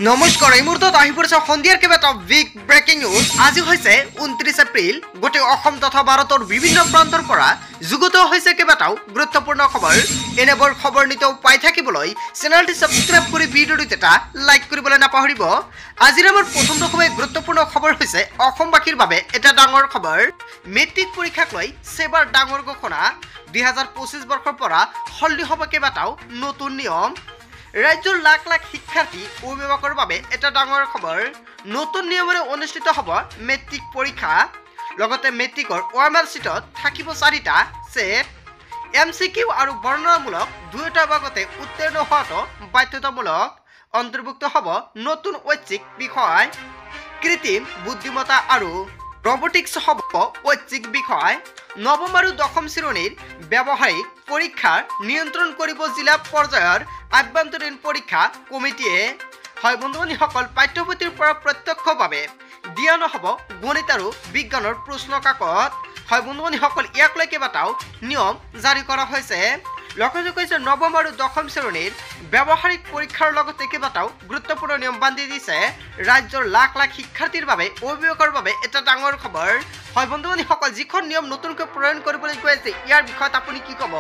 নমস্কাৰ এই মুহূৰ্তত আহি পৰিছে সন্ধিয়াৰ কেইবাটাও বিগ ব্ৰেকিং নিউজ। আজি হৈছে 29 এপ্ৰিল। গোটেই অসম তথা ভাৰতৰ বিভিন্ন প্ৰান্তৰ পৰা যুগুত হৈছে কেইবাটাও গুৰুত্বপূৰ্ণ খবৰ। এনেবোৰ খবৰ নিতেও পাই থাকিবলৈ চেনেলটি সাবস্ক্ৰাইব কৰি ভিডিঅ'টো এটা লাইক কৰিবলৈ নাপাহৰিব। আজিৰ আমাৰ প্ৰথম ৰকমেৰ গুৰুত্বপূৰ্ণ খবৰ হৈছে অসমবাসীৰ বাবে এটা ডাঙৰ খবৰ। মেট্ৰিক পৰীক্ষাক লৈ সেবাৰ ডাঙৰ ঘোষণা। 2025 বৰ্ষৰ পৰা সলনি হ'ব কেইবাটাও নতুন নিয়ম। ৰাজ্যৰ লাখ লাখ শিক্ষাৰ্থী অভিভাৱকৰ বাবে এটা ডাঙৰ খবৰ। নতুন নিয়মেৰে অনুষ্ঠিত হ'ব মেট্ৰিক পৰীক্ষা। লগতে মেট্ৰিকৰ OMR চিটত থাকিব 4টা সেট। MCQ আৰু বৰ্ণনামূলক দুয়োটা ভাগতে উত্তীৰ্ণ হোৱাটো বাধ্যতামূলক। অন্তৰ্ভুক্ত হ'ব নতুন ঐচ্ছিক বিষয়। কৃত্ৰিম বুদ্ধিমত্তা আৰু ৰবটিক্স হ'ব ঐচ্ছিক বিষয়। নৱম আৰু দশম শ্ৰেণীৰ ব্যৱহাৰিক পৰীক্ষাৰ নিয়ন্ত্ৰণ কৰিব জিলা পৰ্যায়ৰ আভ্যন্তৰীণ পৰীক্ষা কমিটিয়ে। হয় বন্ধুসকল, পাঠ্যপুথিৰ পৰা প্ৰত্যক্ষভাৱে দিয়া নহ'ব গণিত আৰু বিজ্ঞানৰ প্ৰশ্ন কাকত। হয় বন্ধুসকল, ইয়াক লৈ কেইবাটাও নিয়ম জাৰি কৰা হৈছে। লগতে কৈছে নৱম আৰু দশম শ্ৰেণীৰ ব্যৱহাৰিক পৰীক্ষাৰ লগতে কেইবাটাও গুৰুত্বপূৰ্ণ নিয়ম বান্ধি দিছে ৰাজ্যৰ লাখ লাখ শিক্ষাৰ্থীৰ বাবে অভিভাৱকৰ বাবে এটা ডাঙৰ খবৰ। হয় বন্ধুসকল, যিখন নিয়ম নতুনকৈ প্ৰণয়ন কৰিবলৈ গৈ আছে ইয়াৰ বিষয়ত আপুনি কি ক'ব?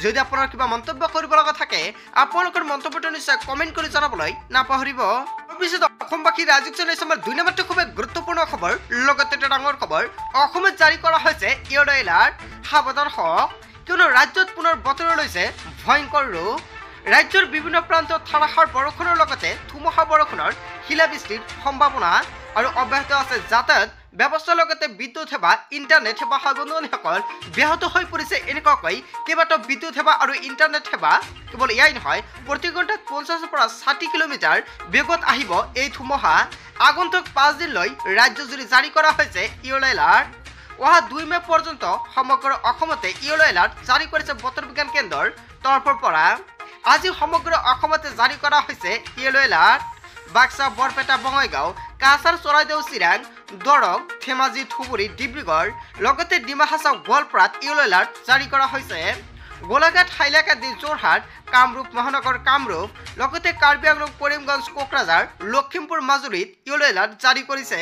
যদি আপোনাৰ কিবা মন্তব্য কৰিব লগা থাকে আপোনালোকৰ মন্তব্যটো নিশ্চয় কমেণ্ট কৰি জনাবলৈ নাপাহৰিব। তাৰপিছত অসমবাসী ৰাজ্যিক জনাইছে আমাৰ 2 নম্বৰটো খুবেই গুৰুত্বপূৰ্ণ খবৰ। লগতে এটা ডাঙৰ খবৰ, অসমত জাৰি কৰা হৈছে য়েলো এলাৰ্ট। সাৱধান হওক কিয়নো ৰাজ্যত পুনৰ বতৰ লৈছে ভয়ংকৰ ৰূপ। ৰাজ্যৰ বিভিন্ন প্ৰান্তত ধাৰাসাৰ বৰষুণৰ লগতে ধুমুহা বৰষুণৰ শিলাবৃষ্টিৰ সম্ভাৱনা আৰু অব্যাহত আছে। যাতায়াত ব্যৱস্থাৰ লগতে বিদ্যুৎ সেৱা, ইণ্টাৰনেট সেৱা বন্ধুসকল ব্যাহত হৈ পৰিছে। এনেকুৱাকৈ কেইবাটাও বিদ্যুৎ সেৱা আৰু ইণ্টাৰনেট সেৱা কেৱল এয়াই নহয়, প্ৰতি ঘণ্টাত 50 পৰা 60 কিলোমিটাৰ বেগত আহিব এই ধুমুহা। আগন্তুক 5 দিনলৈ ৰাজ্যজুৰি জাৰি কৰা হৈছে য়েলো এলাৰ্ট। অহা 2 মে পৰ্যন্ত সমগ্ৰ অসমতে য়েলো এলাৰ্ট জাৰি কৰিছে বতৰ বিজ্ঞান কেন্দ্ৰৰ তৰফৰ পৰা। আজি সমগ্ৰ অসমতে জাৰি কৰা হৈছে য়েলো এলাৰ্ট। বাক্সা, বৰপেটা, বঙাইগাঁও, কাছাৰ, চৰাইদেউ, চিৰাং, দৰং, ধেমাজি, ধুবুৰী, ডিব্ৰুগড় লগতে ডিমা হাছাও, গোৱালপাৰাত য়েলো এলাৰ্ট জাৰি কৰা হৈছে। গোলাঘাট, হাইলাকান্দি, যোৰহাট, কামৰূপ মহানগৰ, কামৰূপ লগতে কাৰ্বি আংলং, কৰিমগঞ্জ, কোকৰাঝাৰ, লখিমপুৰ, মাজুলীত য়েলো এলাৰ্ট জাৰি কৰিছে।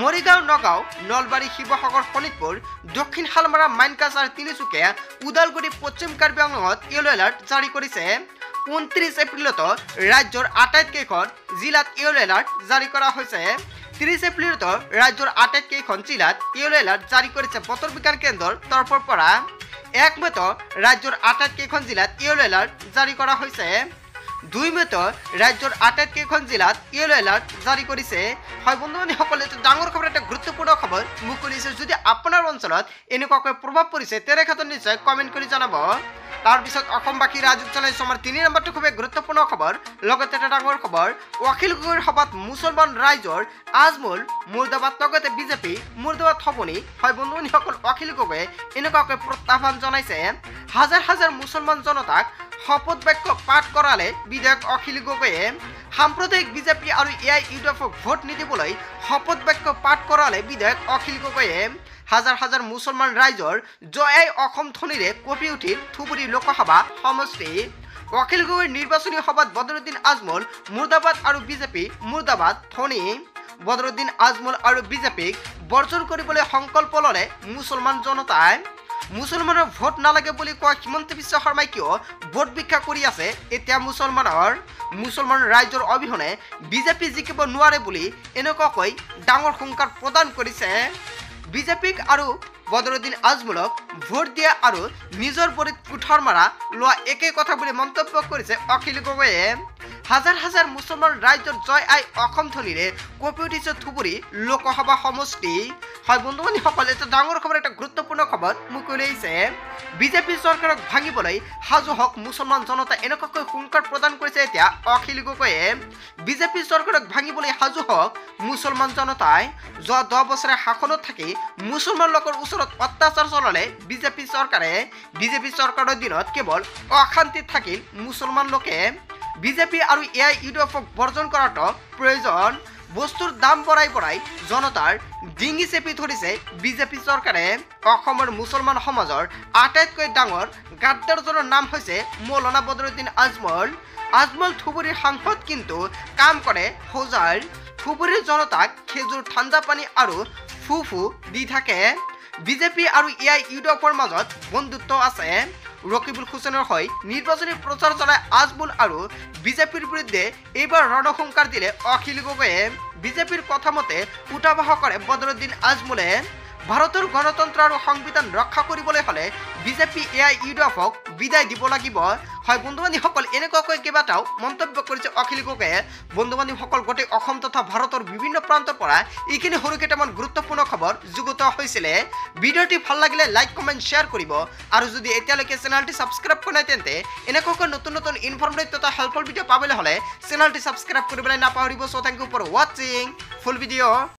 মৰিগাঁও, নগাঁও, নলবাৰী, শিৱসাগৰ, শোণিতপুৰ, দক্ষিণ শালমাৰা, মাইনকাছ আৰু তিনিচুকীয়া, ওদালগুৰি, পশ্চিম কাৰ্বি আংলঙত য়েলো এলাৰ্ট জাৰি কৰিছে। 29 এপ্ৰিলত ৰাজ্যৰ আটাইকেইখন জিলাত য়েলো এলাৰ্ট জাৰি কৰা হৈছে। 30 এপ্ৰিলত ৰাজ্যৰ আটাইকেইখন জিলাত য়েলো এলাৰ্ট জাৰি কৰিছে বতৰ বিজ্ঞান কেন্দ্ৰৰ তৰফৰ পৰা। 1 মেত ৰাজ্যৰ আটাইকেইখন জিলাত য়েলো এলাৰ্ট জাৰি কৰা হৈছে। 2 মেত ৰাজ্যৰ আটাইকেইখন জিলাত য়েলো এলাৰ্ট জাৰি কৰিছে। হয় বন্ধুসকল, এটা ডাঙৰ খবৰ, এটা গুৰুত্বপূৰ্ণ খবৰ মুকলিছে। যদি আপোনাৰ অঞ্চলত এনেকুৱাকৈ প্ৰভাৱ পৰিছে তেনেক্ষেত্ৰত নিশ্চয় কমেণ্ট কৰি জনাব। তাৰপিছত অসমবাসী ৰাজ্যিক জনাইছো আমাৰ 3 নম্বৰটো খুবেই গুৰুত্বপূৰ্ণ খবৰ। লগতে এটা ডাঙৰ খবৰ, অখিল গগৈৰ সভাত মুছলমান ৰাইজৰ আজমল মুৰ্দাবাদ লগতে বিজেপি মুৰ্দাবাদ হ'বনি। হয় বন্ধুসকল, অখিল গগৈয়ে এনেকুৱাকৈ প্ৰত্যাহ্বান জনাইছে। হাজাৰ হাজাৰ মুছলমান জনতাক শপত বাক্য পাঠ কৰালে বিধায়ক অখিল গগৈয়ে। সাম্প্ৰদায়িক বিজেপি আৰু AIUDFক ভোট নিদিবলৈ শপত বাক্য পাঠ কৰালে বিধায়ক অখিল গগৈয়ে। হাজাৰ হাজাৰ মুছলমান ৰাইজৰ জয় অসম ধ্বনিৰে কঁপি উঠিল ধুবুৰী লোকসভা সমষ্টি। অখিল গগৈৰ নিৰ্বাচনী সভাত বদৰুদ্দিন আজমল মুৰ্দাবাদ আৰু বিজেপি মুৰ্দাবাদ ধ্বনি। বদৰুদ্দিন আজমল আৰু বিজেপিক বৰ্জন কৰিবলৈ সংকল্প ল'লে মুছলমান জনতাই। মুছলমানৰ ভোট নালাগে বুলি কোৱা হিমন্ত বিশ্ব শৰ্মাই কিয় ভোট ভিক্ষা কৰি আছে? এতিয়া মুছলমান ৰাইজৰ অবিহনে বিজেপি জিকিব নোৱাৰে বুলি এনেকুৱাকৈ ডাঙৰ হুংকাৰ প্ৰদান কৰিছে। বিজেপিক আৰু বদৰুদ্দিন আজমলক ভোট দিয়া আৰু নিজৰ ভৰিত কুঠাৰ মাৰা লোৱা একে কথা বুলি মন্তব্য কৰিছে অখিল গগৈয়ে। হাজাৰ হাজাৰ মুছলমান ৰাইজৰ জয় অসম ধ্বনিৰে কঁপি উঠিছে ধুবুৰী লোকসভা সমষ্টি। হয় বন্ধুসকল, এটা ডাঙৰ খবৰ, এটা গুৰুত্বপূৰ্ণ খবৰ মুকলি আহিছে। বিজেপি চৰকাৰক ভাঙিবলৈ সাজু হওক মুছলমান জনতা, এনেকুৱাকৈ হুংকাৰ প্ৰদান কৰিছে এতিয়া অখিল গগৈয়ে। বিজেপি চৰকাৰক ভাঙিবলৈ সাজু হওক মুছলমান জনতাই। যোৱা 10 বছৰে শাসনত থাকি মুছলমান লোকৰ ওচৰত অত্যাচাৰ চলালে বিজেপি চৰকাৰে। বিজেপি চৰকাৰৰ দিনত কেৱল অশান্তিত থাকিল মুছলমান লোকে। বিজেপি আৰু AIUDFক বৰ্জন কৰাটো প্ৰয়োজন। বস্তুৰ দাম বঢ়াই জনতাৰ ডিঙি চেপি ধৰিছে বিজেপি চৰকাৰে। অসমৰ মুছলমান সমাজৰ আটাইতকৈ ডাঙৰ গাদ্দাৰজনৰ নাম হৈছে মৌলানা বদৰুদ্দিন আজমল। আজমল ধুবুৰীৰ সাংসদ, কিন্তু কাম কৰে হোজাৰ। ধুবুৰীৰ জনতাক খেজুৰ, ঠাণ্ডা পানী আৰু ফু দি থাকে। বিজেপি আৰু ইউডিএফৰ মাজত বন্ধুত্ব আছে। ৰকিবুল হুছেইনৰ হৈ নিৰ্বাচনী প্ৰচাৰ চলাই আজমল আৰু বিজেপিৰ বিৰুদ্ধে এইবাৰ ৰণসংকাৰ দিলে অখিল গগৈয়ে। বিজেপিৰ কথা মতে উঠাবহা কৰে বদৰুদ্দিন আজমলে। ভাৰতৰ গণতন্ত্ৰ আৰু সংবিধান ৰক্ষা কৰিবলৈ হলে বিজেপি ইউডিএফক বিদায় দিব লাগিব। হয় বন্ধু বান্ধৱীসকল, এনেকুৱাকৈ কেইবাটাও মন্তব্য কৰিছে অখিল গগৈয়ে। বন্ধু বান্ধৱীসকল, গোটেই অসম তথা ভাৰতৰ বিভিন্ন প্ৰান্তৰ পৰা এইখিনি সৰু কেইটামান গুৰুত্বপূৰ্ণ খবৰ যুগুত হৈছিলে। ভিডিঅ'টি ভাল লাগিলে লাইক, কমেণ্ট, শ্বেয়াৰ কৰিব আৰু যদি এতিয়ালৈকে চেনেলটি ছাবস্ক্ৰাইব কৰা নাই তেন্তে এনেকুৱাকৈ নতুন নতুন ইনফৰ্মেটিভ তথা হেল্পফুল ভিডিঅ' পাবলৈ হ'লে চেনেলটি ছাবস্ক্ৰাইব কৰিবলৈ নাপাহৰিব। চ' থেংক ইউ ফৰ ৱাচিং ফুল ভিডিঅ'।